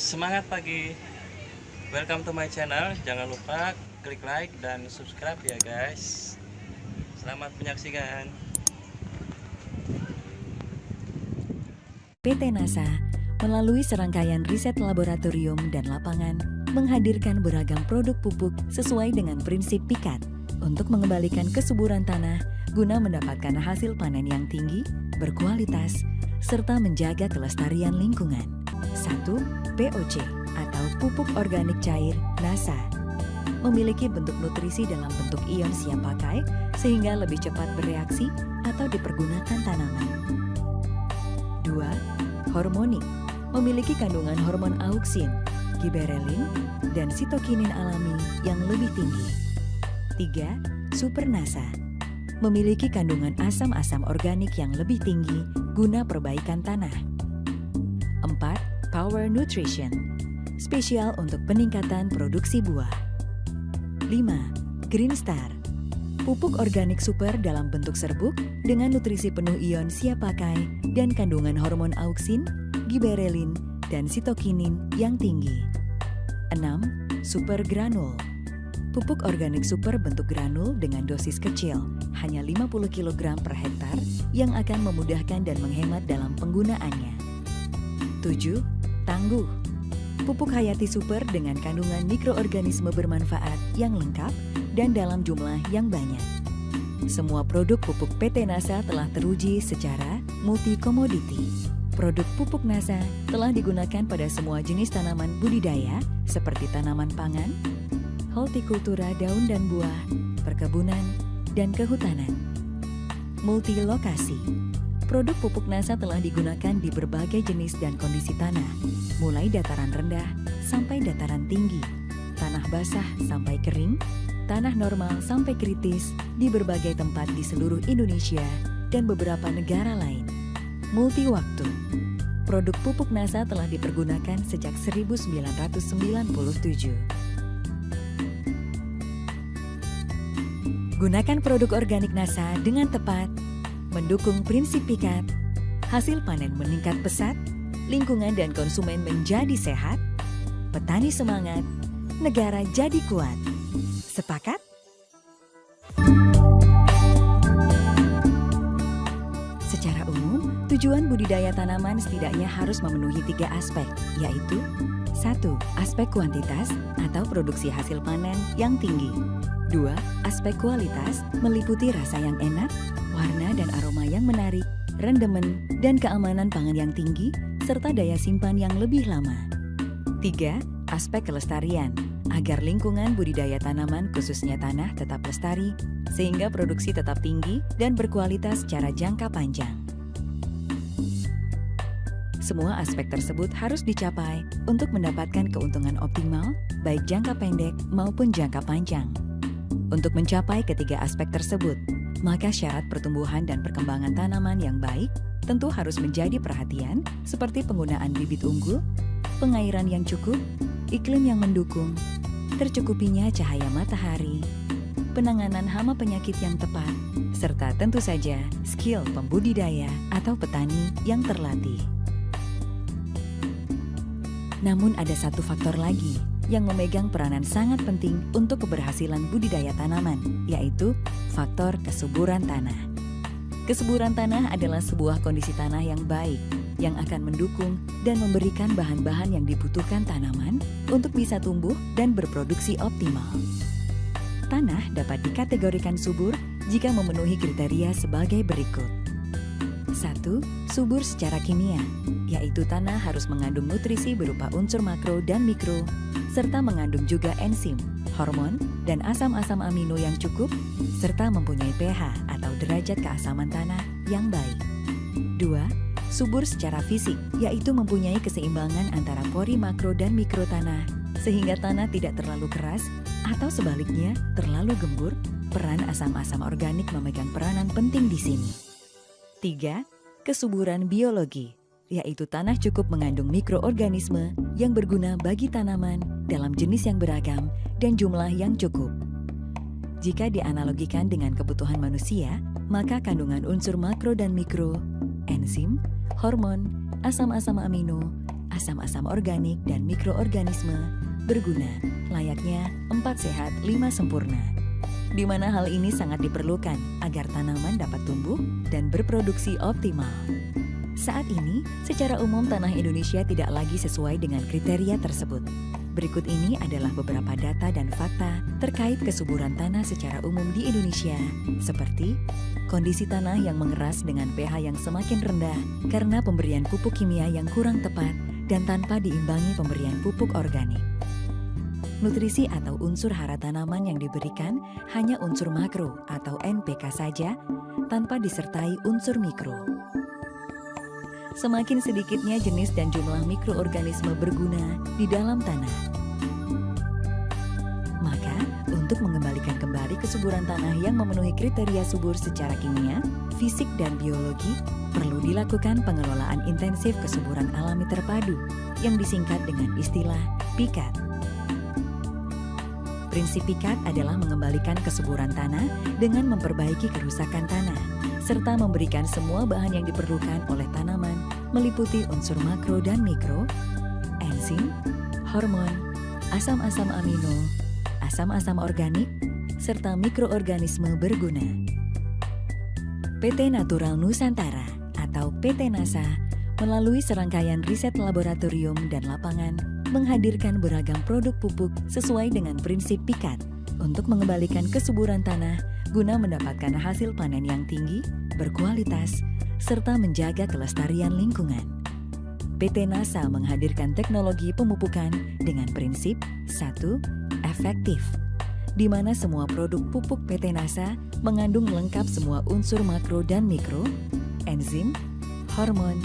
Semangat pagi. Welcome to my channel. Jangan lupa klik like dan subscribe ya guys. Selamat menyaksikan. PT NASA melalui serangkaian riset laboratorium dan lapangan menghadirkan beragam produk pupuk sesuai dengan prinsip PIKAT untuk mengembalikan kesuburan tanah guna mendapatkan hasil panen yang tinggi, berkualitas, serta menjaga kelestarian lingkungan. 1. POC atau pupuk organik cair NASA memiliki bentuk nutrisi dalam bentuk ion siap pakai sehingga lebih cepat bereaksi atau dipergunakan tanaman. 2. Hormonik memiliki kandungan hormon auksin, giberelin, dan sitokinin alami yang lebih tinggi. 3. Super NASA memiliki kandungan asam-asam organik yang lebih tinggi guna perbaikan tanah. 4. Power Nutrition spesial untuk peningkatan produksi buah. 5. Green Star pupuk organik super dalam bentuk serbuk dengan nutrisi penuh ion siap pakai dan kandungan hormon auksin, giberelin, dan sitokinin yang tinggi. 6. Super Granul pupuk organik super bentuk granul dengan dosis kecil, hanya 50 kg per hektar yang akan memudahkan dan menghemat dalam penggunaannya. 7. Tangguh pupuk hayati super dengan kandungan mikroorganisme bermanfaat yang lengkap dan dalam jumlah yang banyak. Semua produk pupuk PT NASA telah teruji secara multi-komoditi. Produk pupuk NASA telah digunakan pada semua jenis tanaman budidaya seperti tanaman pangan, hortikultura daun dan buah, perkebunan, dan kehutanan. Multilokasi. Produk pupuk NASA telah digunakan di berbagai jenis dan kondisi tanah, mulai dataran rendah sampai dataran tinggi, tanah basah sampai kering, tanah normal sampai kritis di berbagai tempat di seluruh Indonesia dan beberapa negara lain. Multi-waktu. Produk pupuk NASA telah dipergunakan sejak 1997. Gunakan produk organik NASA dengan tepat, mendukung prinsip PIKAT, hasil panen meningkat pesat, lingkungan dan konsumen menjadi sehat, petani semangat, negara jadi kuat. Sepakat? Secara umum, tujuan budidaya tanaman setidaknya harus memenuhi 3 aspek, yaitu 1. Aspek kuantitas atau produksi hasil panen yang tinggi. 2. Aspek kualitas meliputi rasa yang enak, warna dan aroma yang menarik, rendemen, dan keamanan pangan yang tinggi, serta daya simpan yang lebih lama. 3. Aspek kelestarian, agar lingkungan budidaya tanaman khususnya tanah tetap lestari, sehingga produksi tetap tinggi dan berkualitas secara jangka panjang. Semua aspek tersebut harus dicapai untuk mendapatkan keuntungan optimal, baik jangka pendek maupun jangka panjang. Untuk mencapai ketiga aspek tersebut, maka syarat pertumbuhan dan perkembangan tanaman yang baik tentu harus menjadi perhatian seperti penggunaan bibit unggul, pengairan yang cukup, iklim yang mendukung, tercukupinya cahaya matahari, penanganan hama penyakit yang tepat, serta tentu saja skill pembudidaya atau petani yang terlatih. Namun ada satu faktor lagi yang memegang peranan sangat penting untuk keberhasilan budidaya tanaman, yaitu faktor kesuburan tanah. Kesuburan tanah adalah sebuah kondisi tanah yang baik, yang akan mendukung dan memberikan bahan-bahan yang dibutuhkan tanaman untuk bisa tumbuh dan berproduksi optimal. Tanah dapat dikategorikan subur jika memenuhi kriteria sebagai berikut. 1. Subur secara kimia, yaitu tanah harus mengandung nutrisi berupa unsur makro dan mikro, serta mengandung juga enzim, hormon, dan asam-asam amino yang cukup, serta mempunyai pH atau derajat keasaman tanah yang baik. 2. Subur secara fisik, yaitu mempunyai keseimbangan antara pori makro dan mikro tanah, sehingga tanah tidak terlalu keras atau sebaliknya terlalu gembur. Peran asam-asam organik memegang peranan penting di sini. 3. Kesuburan biologi, yaitu tanah cukup mengandung mikroorganisme yang berguna bagi tanaman dalam jenis yang beragam dan jumlah yang cukup. Jika dianalogikan dengan kebutuhan manusia, maka kandungan unsur makro dan mikro, enzim, hormon, asam-asam amino, asam-asam organik, dan mikroorganisme berguna, layaknya 4 sehat 5 sempurna. Di mana hal ini sangat diperlukan agar tanaman dapat tumbuh dan berproduksi optimal. Saat ini, secara umum tanah Indonesia tidak lagi sesuai dengan kriteria tersebut. Berikut ini adalah beberapa data dan fakta terkait kesuburan tanah secara umum di Indonesia, seperti kondisi tanah yang mengeras dengan pH yang semakin rendah karena pemberian pupuk kimia yang kurang tepat dan tanpa diimbangi pemberian pupuk organik. Nutrisi atau unsur hara tanaman yang diberikan hanya unsur makro atau NPK saja tanpa disertai unsur mikro. Semakin sedikitnya jenis dan jumlah mikroorganisme berguna di dalam tanah. Maka, untuk mengembalikan kembali kesuburan tanah yang memenuhi kriteria subur secara kimia, fisik, dan biologi, perlu dilakukan pengelolaan intensif kesuburan alami terpadu yang disingkat dengan istilah PIKAT. Prinsip PIKAT adalah mengembalikan kesuburan tanah dengan memperbaiki kerusakan tanah, serta memberikan semua bahan yang diperlukan oleh tanaman meliputi unsur makro dan mikro, enzim, hormon, asam-asam amino, asam-asam organik, serta mikroorganisme berguna. PT Natural Nusantara atau PT NASA melalui serangkaian riset laboratorium dan lapangan menghadirkan beragam produk pupuk sesuai dengan prinsip PIKAT untuk mengembalikan kesuburan tanah guna mendapatkan hasil panen yang tinggi, berkualitas, serta menjaga kelestarian lingkungan. PT NASA menghadirkan teknologi pemupukan dengan prinsip 1. Efektif, di mana semua produk pupuk PT NASA mengandung lengkap semua unsur makro dan mikro, enzim, hormon,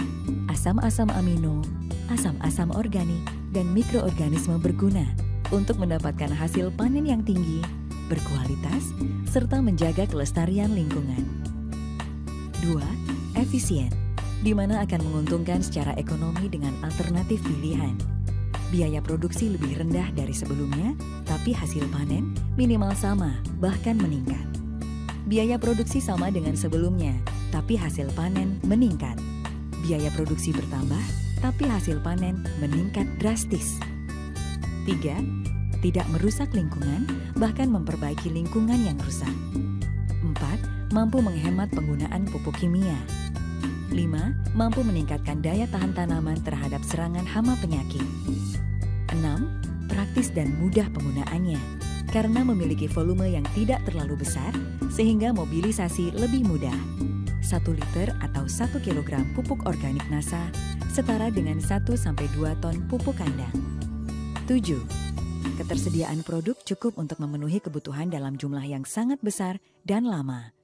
asam-asam amino, asam-asam organik, dan mikroorganisme berguna untuk mendapatkan hasil panen yang tinggi, berkualitas, serta menjaga kelestarian lingkungan. 2. Efisien, di mana akan menguntungkan secara ekonomi dengan alternatif pilihan. Biaya produksi lebih rendah dari sebelumnya, tapi hasil panen minimal sama, bahkan meningkat. Biaya produksi sama dengan sebelumnya, tapi hasil panen meningkat. Biaya produksi bertambah, tapi hasil panen meningkat drastis. 3. Tidak merusak lingkungan, bahkan memperbaiki lingkungan yang rusak. 4. Mampu menghemat penggunaan pupuk kimia. 5. Mampu meningkatkan daya tahan tanaman terhadap serangan hama penyakit. 6. Praktis dan mudah penggunaannya, karena memiliki volume yang tidak terlalu besar, sehingga mobilisasi lebih mudah. 1 liter atau 1 kilogram pupuk organik NASA setara dengan 1-2 ton pupuk kandang. 7. Ketersediaan produk cukup untuk memenuhi kebutuhan dalam jumlah yang sangat besar dan lama.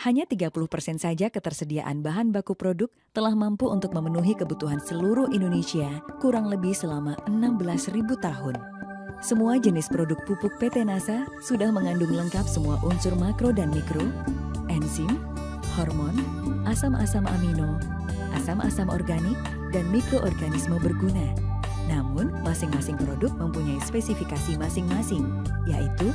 Hanya 30% saja ketersediaan bahan baku produk telah mampu untuk memenuhi kebutuhan seluruh Indonesia kurang lebih selama 16.000 tahun. Semua jenis produk pupuk PT NASA sudah mengandung lengkap semua unsur makro dan mikro, enzim, hormon, asam-asam amino, asam-asam organik, dan mikroorganisme berguna. Namun, masing-masing produk mempunyai spesifikasi masing-masing, yaitu